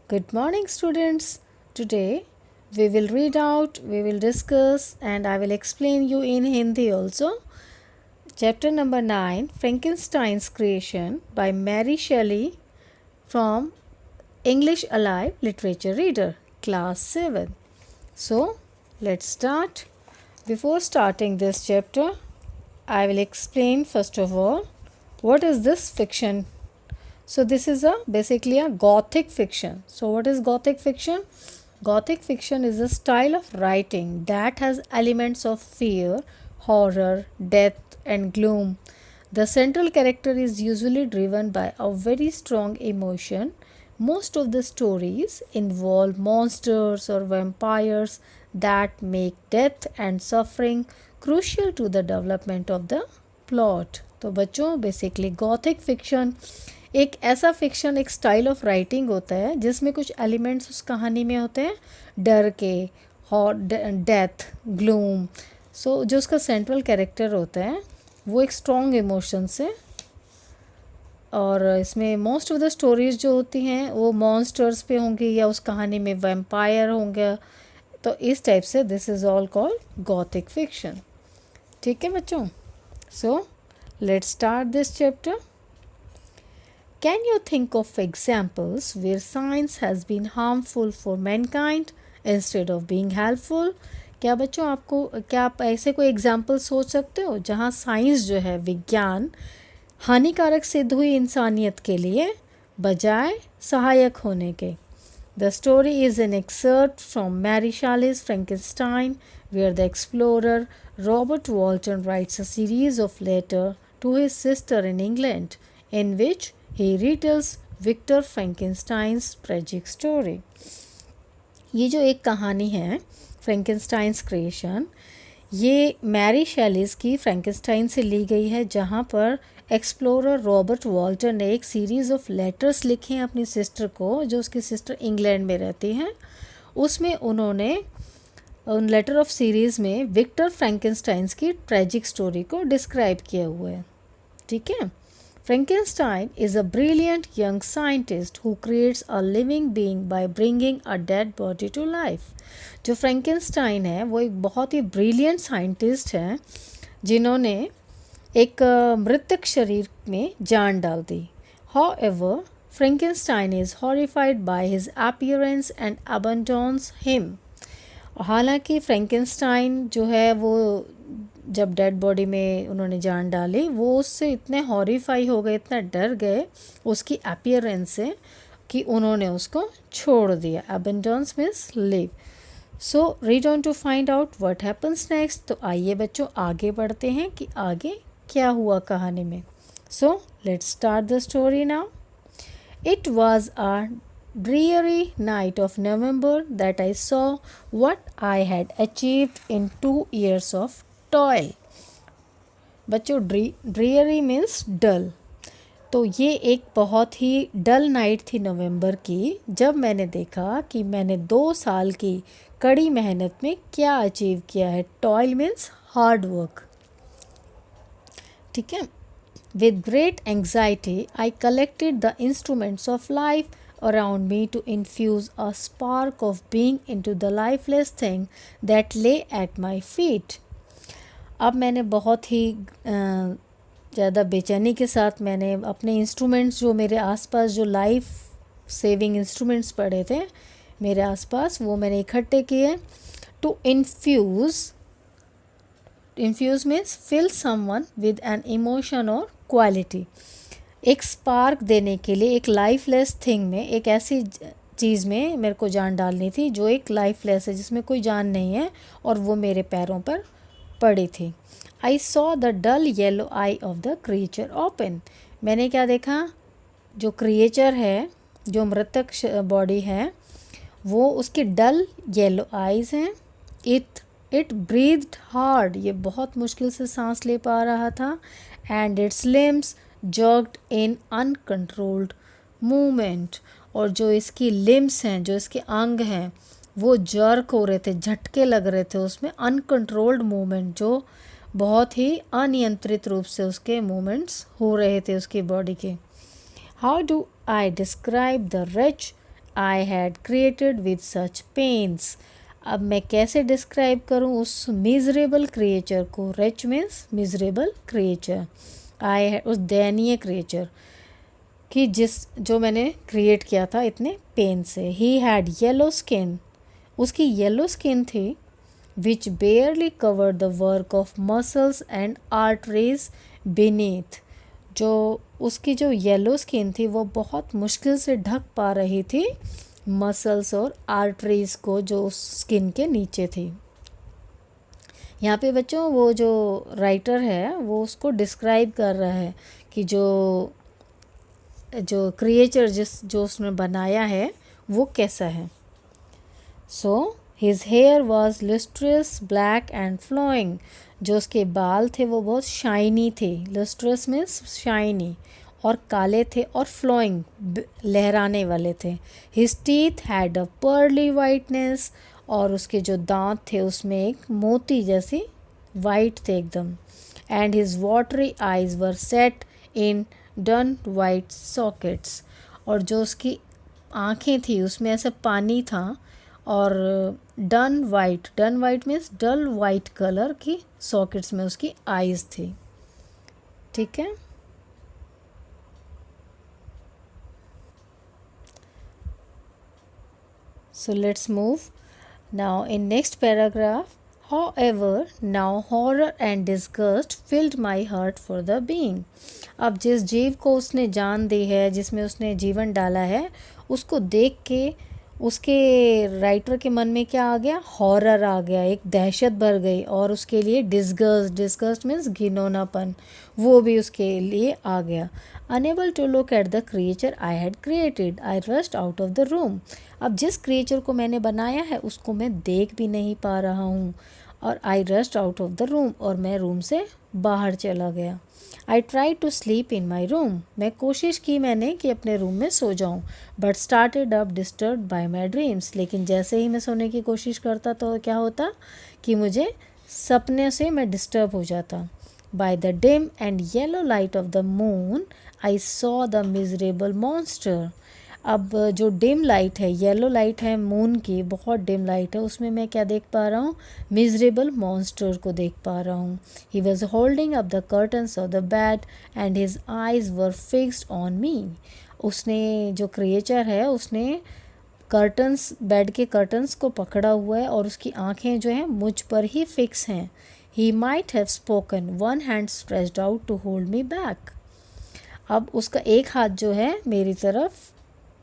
Good morning, students. Today we will read out, we will discuss, and I will explain you in Hindi also. Chapter number 9, Frankenstein's Creation by Mary Shelley from English Alive Literature Reader, Class 7. So, let's start. Before starting this chapter, I will explain first of all what is this fiction. So this is basically a gothic fiction. So what is gothic fiction? Gothic fiction is a style of writing that has elements of fear, horror, death and gloom. The central character is usually driven by a very strong emotion. Most of the stories involve monsters or vampires that make death and suffering crucial to the development of the plot. तो बच्चों basically Gothic fiction एक ऐसा fiction एक style of writing होता है जिसमें कुछ elements उस कहानी में होते हैं डर के डेथ ग्लूम। सो जो उसका सेंट्रल कैरेक्टर होता है वो एक स्ट्रॉन्ग इमोशन से, और इसमें मोस्ट ऑफ द स्टोरीज जो होती हैं वो मॉन्स्टर्स पे होंगी या उस कहानी में वैम्पायर होंगे। तो इस टाइप से this is all called Gothic fiction. ठीक है बच्चों, so let's start this chapter. Can you think of examples where science has been harmful for mankind instead of being helpful? क्या बच्चों क्या आप ऐसे कोई एग्जाम्पल सोच सकते हो जहाँ साइंस जो है विज्ञान हानिकारक सिद्ध हुई इंसानियत के लिए बजाय सहायक होने के? The story is an excerpt from Mary Shelley's Frankenstein, where the explorer Robert Walton writes a series of letters to his sister in England, in which he retells Victor Frankenstein's tragic story. ये जो एक कहानी है फ्रैंकेनस्टाइन्स creation, ये Mary शैलीज़ की Frankenstein से ली गई है, जहाँ पर एक्सप्लोरर रॉबर्ट वॉल्टर ने एक सीरीज़ ऑफ लेटर्स लिखे हैं अपनी सिस्टर को, जो उसकी सिस्टर इंग्लैंड में रहती हैं. उसमें उन्होंने उन लेटर ऑफ सीरीज़ में विक्टर फ्रैंकेनस्टाइन्स की ट्रेजिक स्टोरी को डिस्क्राइब किया हुआ है. ठीक है. Frankenstein is a brilliant young scientist who creates a living being by bringing a dead body to life. जो फ्रैंकेनस्टाइन है वो एक बहुत ही ब्रिलियंट साइंटिस्ट हैं जिन्होंने एक मृतक शरीर में जान डाल दी. However, Frankenstein is horrified by his appearance and abandons him. हालांकि फ्रैंकेनस्टाइन जो है वो जब डेड बॉडी में उन्होंने जान डाली वो उससे इतने हॉरिफाई हो गए, इतना डर गए उसकी अपीयरेंस से कि उन्होंने उसको छोड़ दिया. Abundance means leave. So read on to find out what happens next. तो आइए बच्चों आगे बढ़ते हैं कि आगे क्या हुआ कहानी में. So let's start the story now. It was a dreary night of November that I saw what I had achieved in 2 years of toil. बच्चों dreary means dull. तो ये एक बहुत ही डल नाइट थी नवंबर की, जब मैंने देखा कि मैंने 2 साल की कड़ी मेहनत में क्या अचीव किया है. Toil means hard work. ठीक है. With great anxiety I collected the instruments of life around me to infuse a spark of being into the lifeless thing that lay at my feet. अब मैंने बहुत ही ज़्यादा बेचैनी के साथ मैंने अपने इंस्ट्रूमेंट्स जो मेरे आसपास जो लाइफ सेविंग इंस्ट्रूमेंट्स पड़े थे मेरे आसपास वो मैंने इकट्ठे किए. To infuse means fill someone with an emotion और क्वालिटी. एक स्पार्क देने के लिए एक लाइफलेस थिंग में, एक ऐसी चीज़ में मेरे को जान डालनी थी जो एक लाइफलेस है, जिसमें कोई जान नहीं है, और वो मेरे पैरों पर पड़ी थी. I saw the dull yellow eye of the creature open. मैंने क्या देखा? जो क्रिएचर है, जो मृतक बॉडी है, वो उसकी डल येलो आइज़ हैं. It breathed hard. ये बहुत मुश्किल से सांस ले पा रहा था. And it's limbs jerked in uncontrolled movement. और जो इसकी लिम्स हैं, जो इसके अंग हैं, वो जर्क हो रहे थे, झटके लग रहे थे उसमें. अनकंट्रोल्ड मूवमेंट, जो बहुत ही अनियंत्रित रूप से उसके मूवमेंट्स हो रहे थे उसकी बॉडी के. How do I describe the rich I had created with such pains. अब मैं कैसे डिस्क्राइब करूँ उस मिजरेबल क्रिएचर को. Rich means miserable creature. उस दयनीय क्रिएचर कि जो मैंने क्रिएट किया था इतने पेन से. He had yellow skin. उसकी येलो स्किन थी. Which barely covered the work of muscles and arteries beneath. जो उसकी जो येलो स्किन थी वो बहुत मुश्किल से ढक पा रही थी मसल्स और आर्टरीज को जो स्किन के नीचे थी. यहाँ पे बच्चों वो जो राइटर है वो उसको डिस्क्राइब कर रहा है कि जो क्रिएचर जो उसने बनाया है वो कैसा है. So his hair was lustrous black and flowing. जो उसके बाल थे वो बहुत शाइनी थे. lustrous मीन्स शाइनी और काले थे और फ्लोइंग लहराने वाले थे. His teeth had a pearly whiteness. और उसके जो दांत थे उसमें एक मोती जैसी वाइट थे एकदम. And his watery eyes were set in done white sockets. और जो उसकी आँखें थी उसमें ऐसा पानी था और डन वाइट मीन्स डल वाइट कलर की सॉकेट्स में उसकी आईज थी. ठीक है. So let's move. Now in next paragraph, however, now horror and disgust filled my heart for the being. अब जिस जीव को उसने जान दी है, जिसमें उसने जीवन डाला है, उसको देख के उसके राइटर के मन में क्या आ गया? हॉरर आ गया, एक दहशत भर गई. और उसके लिए डिस्गस्ट मीन्स घिनौनापन, वो भी उसके लिए आ गया. Unable to look at the creature I had created I rushed out of the room. अब जिस क्रिएचर को मैंने बनाया है उसको मैं देख भी नहीं पा रहा हूँ. और I rushed out of the room, और मैं रूम से बाहर चला गया. I try to sleep in my room. मैं कोशिश की मैंने कि अपने रूम में सो जाऊँ. But started up disturb by my dreams. लेकिन जैसे ही मैं सोने की कोशिश करता तो क्या होता कि मुझे सपने से मैं डिस्टर्ब हो जाता. By the dim and yellow light of the moon I saw the miserable monster. अब जो डिम लाइट है, येलो लाइट है मून की, बहुत डिम लाइट है, उसमें मैं क्या देख पा रहा हूँ? मिजरेबल मॉन्स्टर को देख पा रहा हूँ. He was holding up the curtains of the bed and his eyes were fixed on me. उसने जो क्रिएचर है उसने कर्टन्स, बेड के कर्टन्स को पकड़ा हुआ है और उसकी आंखें जो हैं मुझ पर ही फिक्स हैं. He might have spoken, one hand stretched out to hold me back. अब उसका एक हाथ जो है मेरी तरफ,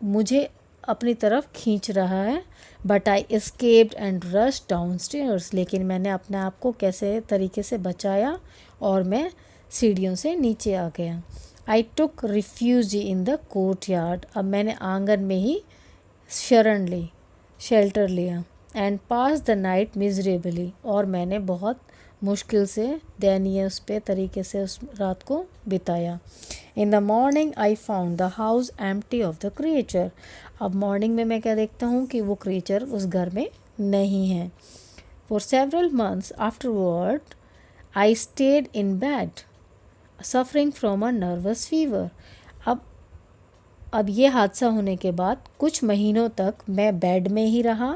मुझे अपनी तरफ खींच रहा है. But I escaped and rush down stairs. लेकिन मैंने अपने आप को कैसे तरीके से बचाया और मैं सीढ़ियों से नीचे आ गया. I took refugee in the courtyard. अब मैंने आंगन में ही शरण ली, शेल्टर लिया. And pass the night miserably. और मैंने बहुत मुश्किल से, दयनीय उस पे तरीके से उस रात को बिताया. In the morning I found the house empty of the creature. अब मॉर्निंग में मैं क्या देखता हूँ कि वो क्रिएचर उस घर में नहीं है. For several months afterward I stayed in bed suffering from a nervous fever. अब ये हादसा होने के बाद कुछ महीनों तक मैं बेड में ही रहा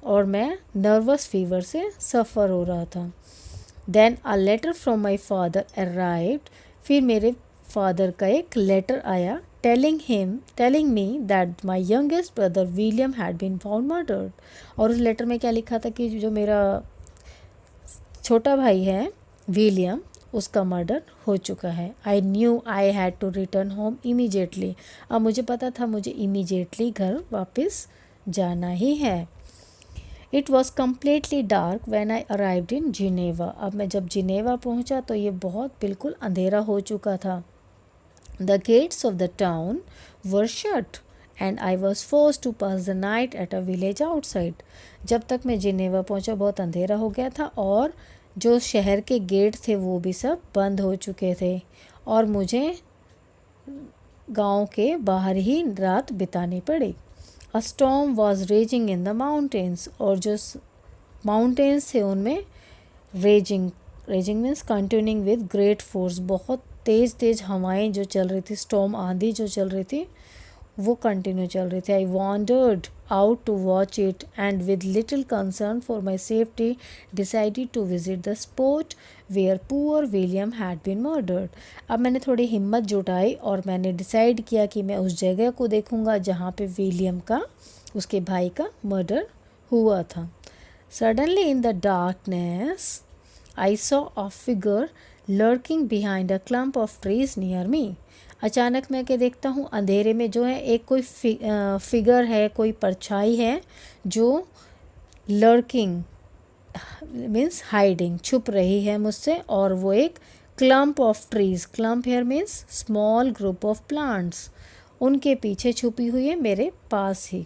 और मैं नर्वस फीवर से सफ़र हो रहा था. Then a letter from my father arrived. फिर मेरे फादर का एक लेटर आया telling me that my youngest brother William had been found murdered. और उस लेटर में क्या लिखा था कि जो मेरा छोटा भाई है विलियम, उसका मर्डर हो चुका है. I knew I had to return home immediately. अब मुझे पता था मुझे इमीजिएटली घर वापस जाना ही है. It was completely dark when I arrived in Geneva. अब मैं जब जिनेवा पहुंचा तो ये बहुत बिल्कुल अंधेरा हो चुका था. The gates of the town were shut and I was forced to pass the night at a village outside. जब तक मैं जिनेवा पहुंचा बहुत अंधेरा हो गया था और जो शहर के गेट थे वो भी सब बंद हो चुके थे और मुझे गांव के बाहर ही रात बितानी पड़ी. अ storm was raising in the mountains. और जो माउंटेन्स थे उनमें raising means continuing with great force. बहुत तेज़ हवाएं जो चल रही थी, स्टॉर्म आंधी जो चल रही थी वो कंटिन्यू चल रही थी। I wandered out to watch it and with little concern for my safety decided to visit the spot where poor William had been murdered. अब मैंने थोड़ी हिम्मत जुटाई और मैंने डिसाइड किया कि मैं उस जगह को देखूंगा जहाँ पे विलियम का, उसके भाई का मर्डर हुआ था। Suddenly in the darkness I saw a figure lurking behind a clump of trees near me. अचानक मैं क्या देखता हूँ, अंधेरे में जो है एक कोई फिगर है, कोई परछाई है जो लर्किंग मीन्स हाइडिंग, छुप रही है मुझसे, और वो एक clump of trees, clump here means small group of plants, उनके पीछे छुपी हुई है मेरे पास ही।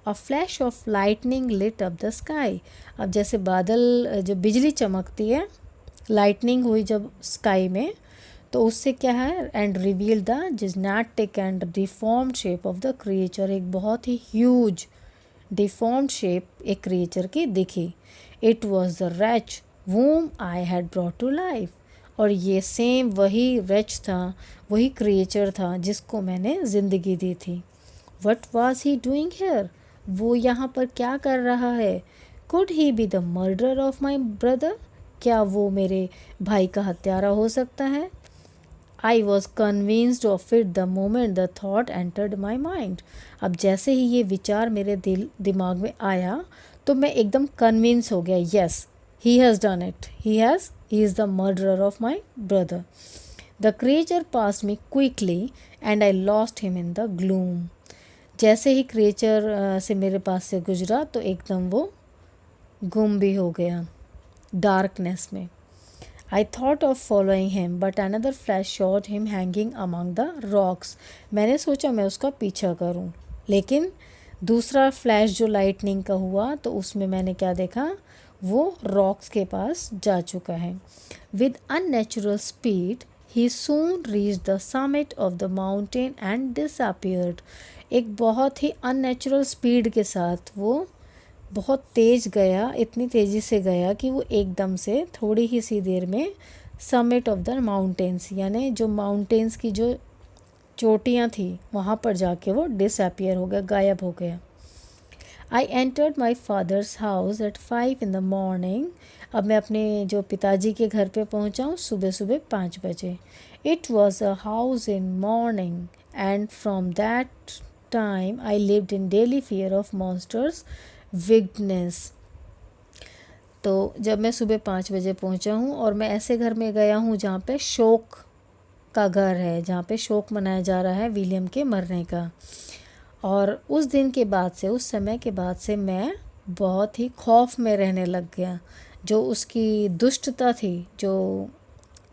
A flash of lightning lit up the sky. अब जैसे बादल, जो बिजली चमकती है, लाइटनिंग हुई जब स्काई में, तो उससे क्या है, and reveal the gigantic and deformed shape of the creature. एक बहुत ही ह्यूज डिफॉर्म्ड शेप एक क्रिएचर की दिखी। It was the wretch whom I had brought to life. और ये सेम वही रेच था, वही क्रिएचर था जिसको मैंने ज़िंदगी दी थी। What was he doing here, वो यहाँ पर क्या कर रहा है। Could he be the murder of my brother, क्या वो मेरे भाई का हत्यारा हो सकता है। I was convinced of it the moment the thought entered my mind. अब जैसे ही ये विचार मेरे दिमाग में आया तो मैं एकदम कन्विंस हो गया, yes he has done it, he is the murderer of my brother. The creature passed me quickly and I lost him in the gloom. जैसे ही क्रिएचर से मेरे पास से गुजरा तो एकदम वो गुम भी हो गया डार्कनेस में। I thought of following him, but another flash showed him hanging among the rocks. मैंने सोचा मैं उसका पीछा करूं, लेकिन दूसरा फ्लैश जो लाइटनिंग का हुआ तो उसमें मैंने क्या देखा, वो रॉक्स के पास जा चुका है। With unnatural speed, he soon reached the summit of the mountain and disappeared. एक बहुत ही अननेचुरल स्पीड के साथ वो बहुत तेज़ गया, इतनी तेज़ी से गया कि वो एकदम से थोड़ी ही सी देर में समिट ऑफ द माउंटेन्स, यानी जो माउंटेन्स की जो चोटियाँ थी वहाँ पर जाके वो डिसअपियर हो गया, गायब हो गया। I entered my father's house at 5 in the morning। अब मैं अपने जो पिताजी के घर पे पहुँचा हूँ सुबह सुबह 5 बजे। It was a house in morning and from that time I lived in daily fear of monster's vengeance. तो जब मैं सुबह 5 बजे पहुंचा हूं और मैं ऐसे घर में गया हूं जहां पे शोक का घर है, जहां पे शोक मनाया जा रहा है विलियम के मरने का। और उस दिन के बाद से, उस समय के बाद से मैं बहुत ही खौफ में रहने लग गया। जो उसकी दुष्टता थी, जो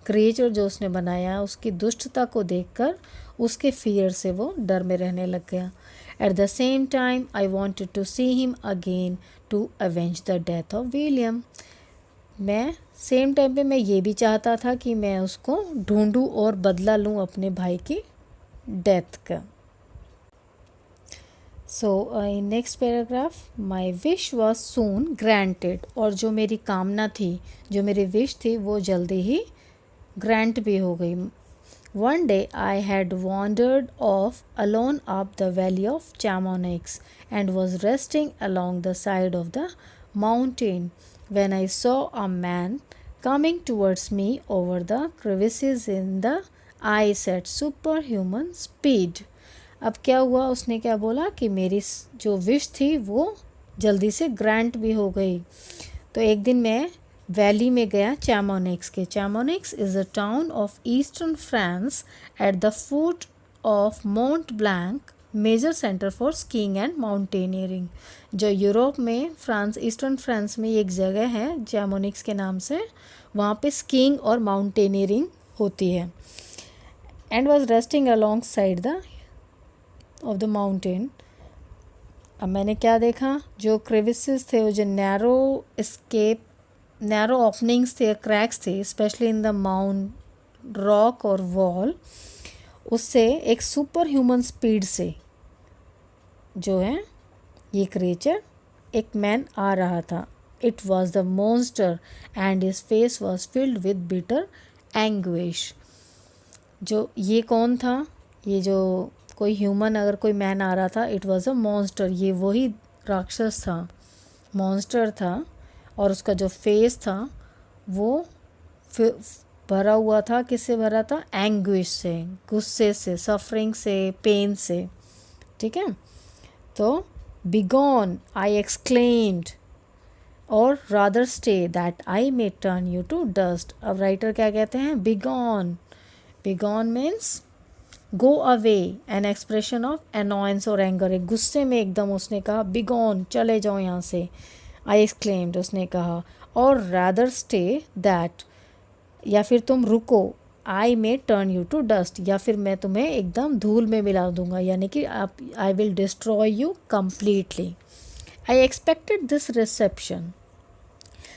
क्रिएचर जो उसने बनाया, उसकी दुष्टता को देखकर उसके फियर से वो डर में रहने लग गया। At the same time, I wanted to see him again to avenge the death of William. मैं सेम टाइम पे मैं ये भी चाहता था कि मैं उसको ढूंढूं और बदला लूं अपने भाई की डेथ का। So in next paragraph, my wish was soon granted. और जो मेरी कामना थी, जो मेरी विश थी, वो जल्दी ही ग्रांट भी हो गई। One day I had wandered off alone up the valley of Chamonix and was resting along the side of the mountain when I saw a man coming towards me over the crevices in the ice at superhuman speed. अब क्या हुआ, उसने क्या बोला कि मेरी जो wish थी वो जल्दी से ग्रांट भी हो गई। तो एक दिन मैं वैली में गया चैमोनिक्स के। Chamonix is a town of eastern France at the foot of Mount Blanc, major centre for skiing and mountaineering. जो यूरोप में, फ्रांस, ईस्टर्न फ्रांस में एक जगह है चैमोनिक्स के नाम से, वहाँ पे स्कीइंग और माउंटेनियरिंग होती है। And was resting along side the of the mountain. अब मैंने क्या देखा, जो क्रेविसेस थे, वो जो नैरो ओपनिंग्स थे, क्रैक्स थे, specially in the mount rock और वॉल, उससे एक सुपर ह्यूमन स्पीड से जो है ये क्रिएचर, एक मैन आ रहा था। It was the monster and his face was filled with bitter anguish. जो ये कौन था, ये जो कोई ह्यूमन, अगर कोई मैन आ रहा था, इट वॉज अ मॉन्स्टर, ये वही राक्षस था, मॉन्स्टर था, और उसका जो फेस था वो भरा हुआ था, किससे भरा था? एंग्विश से, गुस्से से, सफरिंग से, पेन से, ठीक है। तो बिगॉन आई एक्सक्लेम्ड, और rather stay that I may turn you to dust. अब राइटर क्या कहते हैं? Begone, begone means go away, an expression of annoyance और एंगर, एक गुस्से में एकदम उसने कहा बिगॉन, चले जाओ यहाँ से। आई एक्सक्लेम्ड, उसने कहा, और रादर स्टे दैट, या फिर तुम रुको, आई may turn you to dust, या फिर मैं तुम्हें एकदम धूल में मिला दूंगा, यानी कि आप, I will destroy you completely. I expected this reception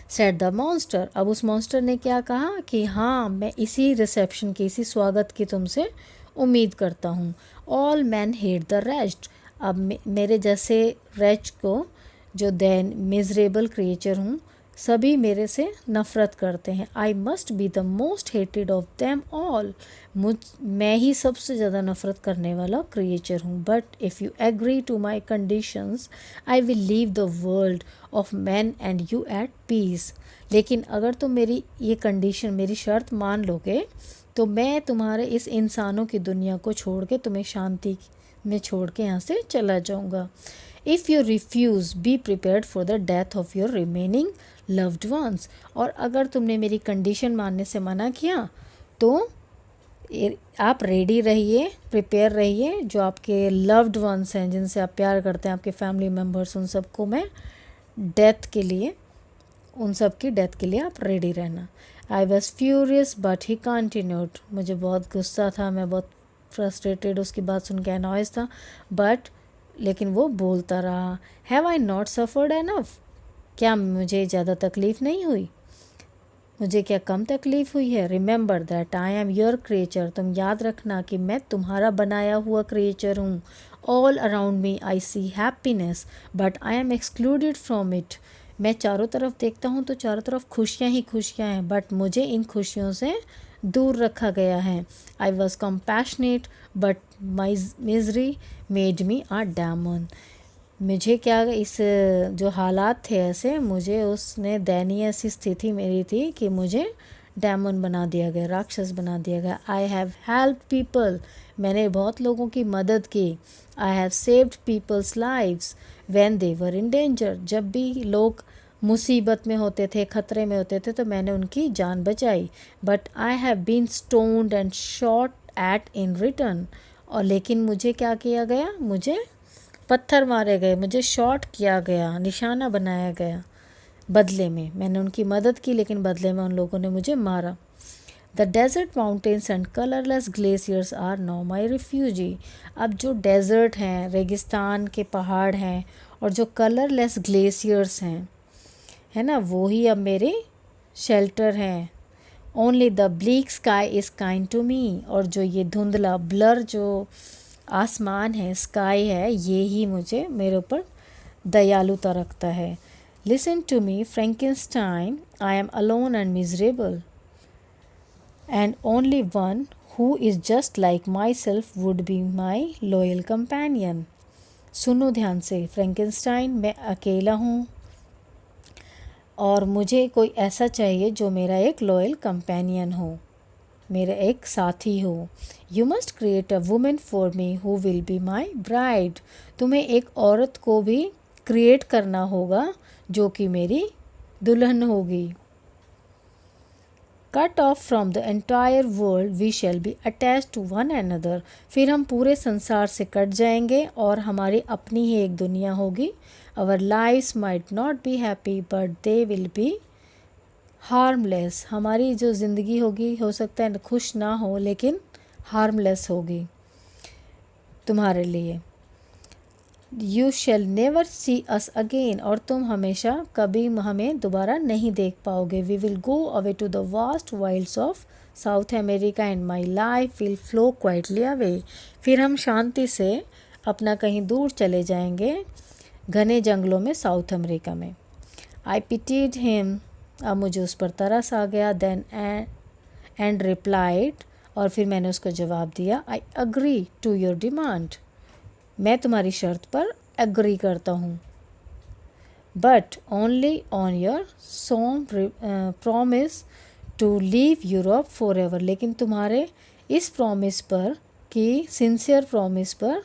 said the monster. अब उस मॉन्स्टर ने क्या कहा कि हाँ, मैं इसी रिसेप्शन की, इसी स्वागत की तुमसे उम्मीद करता हूँ। All man hate the rest. अब मेरे जैसे रेस्ट को, जो देन मिजरेबल क्रिएचर हूँ, सभी मेरे से नफ़रत करते हैं। I must be the most hated of them all. मैं ही सबसे ज़्यादा नफ़रत करने वाला क्रिएचर हूँ। But if you agree to my conditions I will leave the world of man and you at peace. लेकिन अगर तुम मेरी ये कंडीशन, मेरी शर्त मान लोगे, तो मैं तुम्हारे इस इंसानों की दुनिया को छोड़ के तुम्हें शांति में छोड़ के यहाँ से चला जाऊँगा। If you refuse be prepared for the death of your remaining loved ones. और अगर तुमने मेरी कंडीशन मानने से मना किया तो आप रेडी रहिए, प्रिपेयर रहिए, जो आपके लव्ड वंस हैं, जिनसे आप प्यार करते हैं, आपके फैमिली मेम्बर्स, उन सबको मैं डेथ के लिए, उन सब की डेथ के लिए आप रेडी रहना। I was furious but he continued. मुझे बहुत गुस्सा था, मैं बहुत फ्रस्ट्रेटेड, उसकी बात सुन के अनॉयज था, बट लेकिन वो बोलता रहा। Have I not suffered enough. क्या मुझे ज़्यादा तकलीफ़ नहीं हुई? मुझे क्या कम तकलीफ़ हुई है? Remember that I am your creature. तुम याद रखना कि मैं तुम्हारा बनाया हुआ क्रिएचर हूँ। All around me I see happiness but I am excluded from it. मैं चारों तरफ देखता हूँ तो चारों तरफ खुशियाँ ही खुशियाँ हैं, बट मुझे इन खुशियों से दूर रखा गया है। I was compassionate but my misery made me a Damon. मुझे क्या, इस जो हालात थे ऐसे, मुझे उसने, दयनीय ऐसी स्थिति मेरी थी कि मुझे डैमन बना दिया गया, राक्षस बना दिया गया। I have help people. मैंने बहुत लोगों की मदद की। I have saved people's lives when they were in danger. जब भी लोग मुसीबत में होते थे, ख़तरे में होते थे, तो मैंने उनकी जान बचाई। But I have been stoned and shot at in return. और लेकिन मुझे क्या किया गया? मुझे पत्थर मारे गए, मुझे शॉट किया गया, निशाना बनाया गया। बदले में मैंने उनकी मदद की, लेकिन बदले में उन लोगों ने मुझे मारा। The desert mountains and colourless glaciers are now my refugee. अब जो डेजर्ट हैं, रेगिस्तान के पहाड़ हैं, और जो कलरलेस ग्लेशियर्स हैं, है ना, वो ही अब मेरे शेल्टर हैं। Only the bleak sky is kind to me. और जो ये धुंधला, ब्लर जो आसमान है, स्काई है, ये ही मुझे, मेरे ऊपर दयालुता रखता है। Listen to me Frankenstein, I am alone and miserable and only one who is just like myself would be my loyal companion. सुनो ध्यान से, फ्रैंकेनस्टाइन, मैं अकेला हूँ और मुझे कोई ऐसा चाहिए जो मेरा एक लॉयल कंपेनियन हो, मेरा एक साथी हो। You must create a women for me who will be my bride. तुम्हें एक औरत को भी क्रिएट करना होगा जो कि मेरी दुल्हन होगी। Cut off from the entire world we shall be attach to one another. फिर हम पूरे संसार से कट जाएंगे और हमारी अपनी ही एक दुनिया होगी। Our lives might not be happy but they will be harmless. हमारी जो ज़िंदगी होगी, हो सकता है खुश ना हो, लेकिन हार्मलेस होगी तुम्हारे लिए। You shall never see us again. और तुम हमेशा कभी हमें दोबारा नहीं देख पाओगे। We will go away to the vast wilds of South America and my life will flow quietly away. फिर हम शांति से अपना कहीं दूर चले जाएंगे, घने जंगलों में, साउथ अमेरिका में। आई पिटीड हिम। अब मुझे उस पर तरस आ गया। देन एंड रिप्लाइड, और फिर मैंने उसको जवाब दिया, I agree to your demand, मैं तुम्हारी शर्त पर एग्री करता हूँ, but only on your solemn promise to leave Europe forever, लेकिन तुम्हारे इस प्रॉमिस पर, कि सिंसियर प्रॉमिस पर,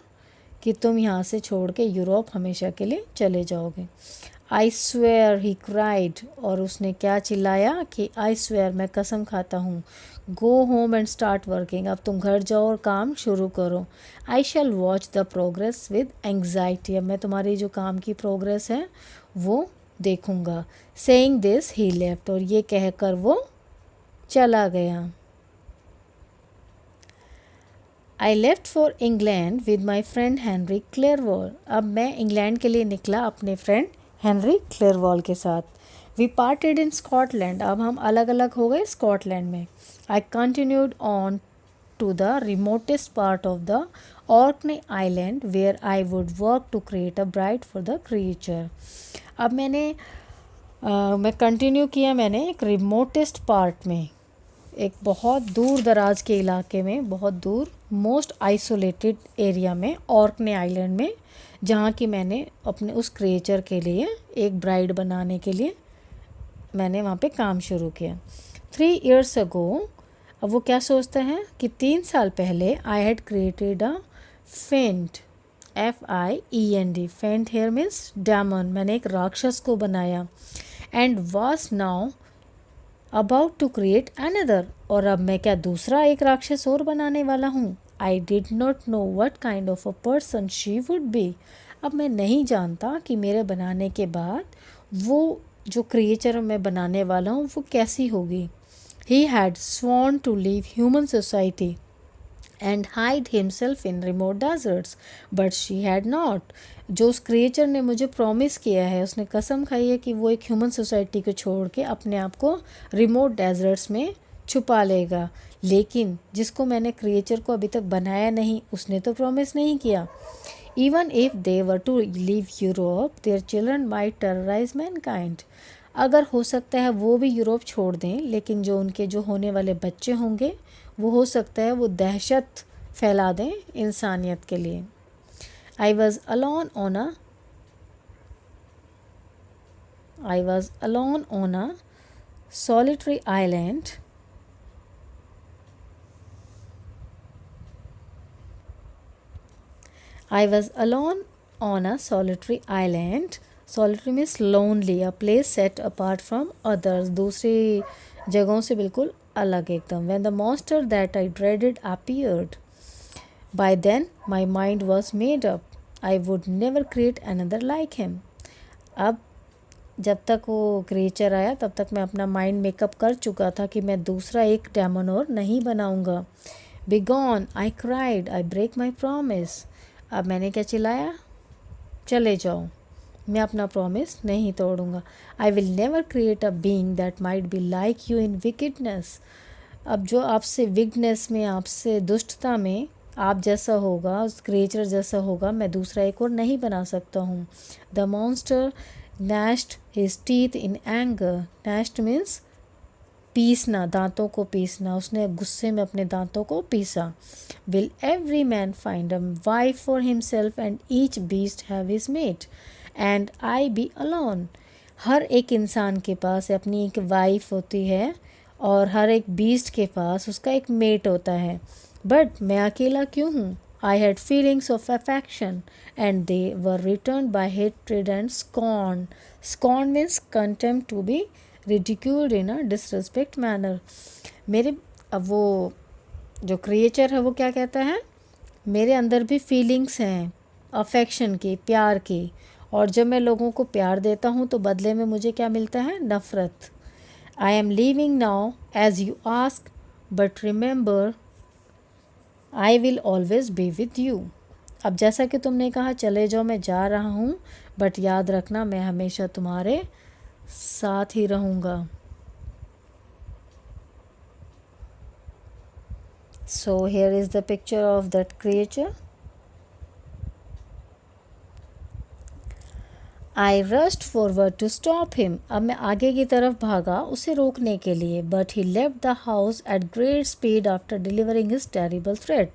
कि तुम यहाँ से छोड़ के यूरोप हमेशा के लिए चले जाओगे। आई स्वेयर ही क्राइड, और उसने क्या चिल्लाया कि आई स्वेयर, मैं कसम खाता हूँ, go home and start working, अब तुम घर जाओ और काम शुरू करो। I shall watch the progress with anxiety, अब मैं तुम्हारी जो काम की प्रोग्रेस है वो देखूँगा। सेइंग दिस ही लेफ्ट, और ये कहकर वो चला गया। I left for England with my friend Henry Clerval, अब मैं इंग्लैंड के लिए निकला अपने फ्रेंड हेनरी क्लेयरवॉल के साथ। वी पार्टेड इन स्कॉटलैंड, अब हम अलग अलग हो गए स्कॉटलैंड में। I continued on to the remotest part of the Orkney island where I would work to create a bride for the creature. अब मैं कंटिन्यू किया, मैंने एक रिमोटेस्ट पार्ट में, एक बहुत दूर दराज के इलाके में, बहुत दूर मोस्ट आइसोलेटेड एरिया में, ऑर्कने आइलैंड में, जहाँ की मैंने अपने उस क्रिएचर के लिए एक ब्राइड बनाने के लिए मैंने वहाँ पे काम शुरू किया। 3 years अगो, अब वो क्या सोचता है कि 3 साल पहले आई हैड क्रिएटेड अ फेंट, FIEND, फेंट हेयर मीन्स डेमन, मैंने एक राक्षस को बनाया। And was now about to create another, और अब मैं क्या दूसरा एक राक्षस और बनाने वाला हूँ। I did not know what kind of a person she would be, अब मैं नहीं जानता कि मेरे बनाने के बाद वो जो क्रिएचर मैं बनाने वाला हूँ वो कैसी होगी। He had sworn to leave human society and hide himself in remote deserts, but she had not, जो उस क्रिएचर ने मुझे प्रॉमिस किया है, उसने कसम खाई है कि वो एक ह्यूमन सोसाइटी को छोड़ के अपने आप को रिमोट डेजर्ट्स में छुपा लेगा, लेकिन जिसको मैंने क्रिएचर को अभी तक बनाया नहीं उसने तो प्रॉमिस नहीं किया। Even if they were to leave Europe their children might terrorise mankind, अगर हो सकता है वो भी यूरोप छोड़ दें, लेकिन जो उनके जो होने वाले बच्चे होंगे वो हो सकता है वो दहशत फैला दें इंसानियत के लिए। I was alone on a solitary island I was alone on a solitary island. Solitary means lonely, a place set apart from others, दूसरी जगहों से बिल्कुल अलग एकदम। When the monster that I dreaded appeared, by then my mind was made up. I would never create another like him. अब जब तक वो क्रिएचर आया तब तक मैं अपना माइंड मेकअप कर चुका था कि मैं दूसरा एक डेमन और नहीं बनाऊंगा। Be gone, I cried, I break my promise, अब मैंने क्या चिल्लाया, चले जाओ, मैं अपना प्रॉमिस नहीं तोड़ूंगा। I will never create a being that might be like you in wickedness, अब जो आपसे विकनेस में, आपसे दुष्टता में आप जैसा होगा, उस क्रिएचर जैसा होगा, मैं दूसरा एक और नहीं बना सकता हूँ। The monster gnashed his teeth in anger. gnashed means पीसना, दांतों को पीसना, उसने गुस्से में अपने दांतों को पीसा। Will every man find a wife for himself and each beast have his mate and I be alone? हर एक इंसान के पास अपनी एक वाइफ होती है और हर एक बीस्ट के पास उसका एक मेट होता है, बट मैं अकेला क्यों हूँ। I had feelings of affection and they were returned by hatred and scorn. Scorn means contempt, to be ridiculed in a disrespect manner. मेरे अब वो जो क्रिएचर है वो क्या कहता है, मेरे अंदर भी फीलिंग्स हैं अफेक्शन की, प्यार की, और जब मैं लोगों को प्यार देता हूँ तो बदले में मुझे क्या मिलता है, नफ़रत। I am leaving now as you ask, but remember I will always be with you. अब जैसा कि तुमने कहा चले जाओ, मैं जा रहा हूँ, बट याद रखना मैं हमेशा तुम्हारे साथ ही रहूँगा। So here is the picture of that creature. I rushed forward to stop him. अब मैं आगे की तरफ भागा उसे रोकने के लिए. But he left the house at great speed after delivering his terrible threat.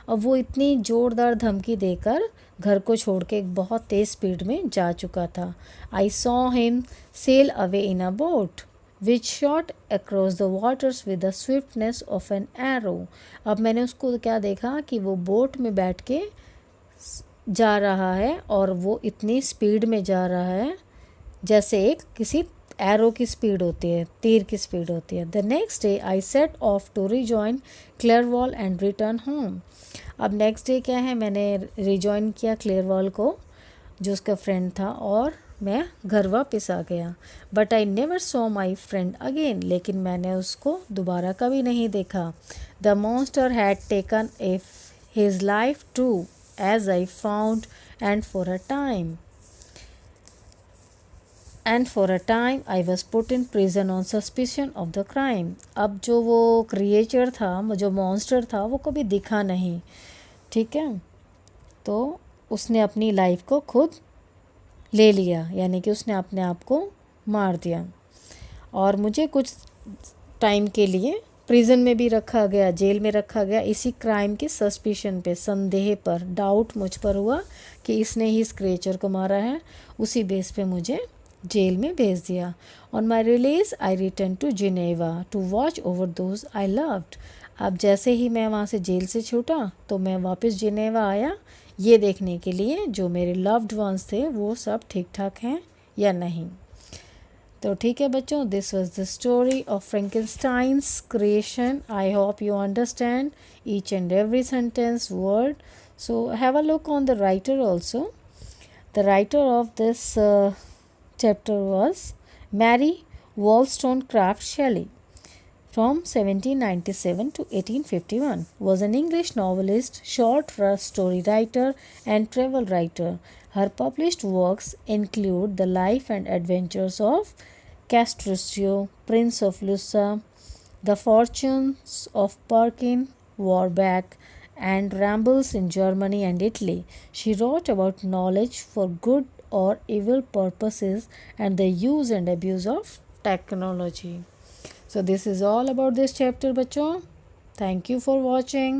अब वो इतनी ज़ोरदार धमकी देकर घर को छोड़ के एक बहुत तेज़ स्पीड में जा चुका था. I saw him sail away in a boat which shot across the waters with the swiftness of an arrow. अब मैंने उसको क्या देखा कि वो बोट में बैठ के जा रहा है और वो इतनी स्पीड में जा रहा है जैसे एक किसी एरो की स्पीड होती है, तीर की स्पीड होती है. The next day I set off to rejoin Clerval and return home. अब नेक्स्ट डे क्या है, मैंने रिजॉइन किया क्लेयरवॉल को जो उसका फ्रेंड था और मैं घर वापस आ गया. But I never saw my friend again. लेकिन मैंने उसको दोबारा कभी नहीं देखा. The monster had taken his life too as I found and for a time I was put in prison on suspicion of the crime. अब जो वो क्रिएचर था, जो मॉन्स्टर था, वो कभी दिखा नहीं. ठीक है, तो उसने अपनी लाइफ को खुद ले लिया, यानी कि उसने अपने आप को मार दिया और मुझे कुछ टाइम के लिए प्रिजन में भी रखा गया, जेल में रखा गया इसी क्राइम के सस्पिशन पे, संदेह पर, डाउट मुझ पर हुआ कि इसने ही इस क्रिएचर को मारा है. उसी बेस पे मुझे जेल में भेज दिया. On my release I return to Geneva to watch over those I loved. अब जैसे ही मैं वहाँ से जेल से छूटा तो मैं वापस जिनेवा आया ये देखने के लिए जो मेरे लव्ड वंस थे वो सब ठीक ठाक हैं या नहीं. तो ठीक है बच्चों, this was the story of Frankenstein's creation. I hope you understand each and every sentence word. So have a look on the writer also. The writer of this chapter was Mary Wollstonecraft Shelley from 1797 to 1851, was an English novelist, short story writer and travel writer. Her published works include The Life and Adventures of Castruccio, Prince of Lussa, The Fortunes of Perkin Warbeck, and Rambles in Germany and Italy. She wrote about knowledge for good or evil purposes and the use and abuse of technology. So this is all about this chapter, bachcho. Thank you for watching.